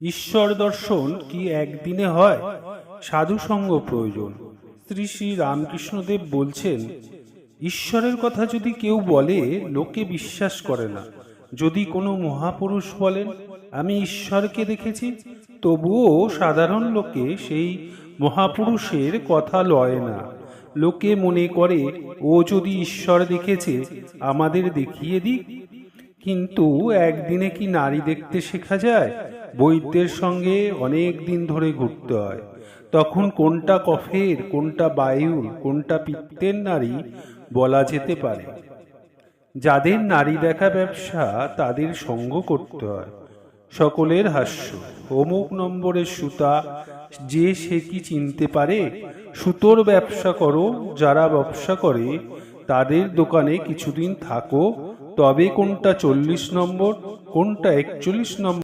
ঈশ্বর দর্শন কি একদিনে হয়? সাধুসঙ্গ প্রয়োজন। শ্রী শ্রী রামকৃষ্ণদেব বলছেন, ঈশ্বরের কথা যদি কেউ বলে লোকে বিশ্বাস করে না। যদি কোনো মহাপুরুষ বলেন আমি ঈশ্বরকে দেখেছি, তবুও সাধারণ লোকে সেই মহাপুরুষের কথা লয় না। লোকে মনে করে ও যদি ঈশ্বর দেখেছে আমাদের দেখিয়ে দিক। কিন্তু একদিনে কি নারী দেখতে শেখা যায়? বৈদ্যের সঙ্গে অনেক দিন ধরে ঘুরতে হয়। তখন কোনটা কফের, কোনটা বায়ুর, কোনটা পিত্তের নারী বলা যেতে পারে। যাদের নারী দেখা ব্যবসা তাদের সঙ্গ করতে হয়। সকলের হাস্য, অমুক নম্বরের সুতা, যে সে কি চিনতে পারে? সুতোর ব্যবসা করো, যারা ব্যবসা করে তাদের দোকানে কিছুদিন থাকো, তবে কোনটা 40 নম্বর, কোনটা 41 নম্বর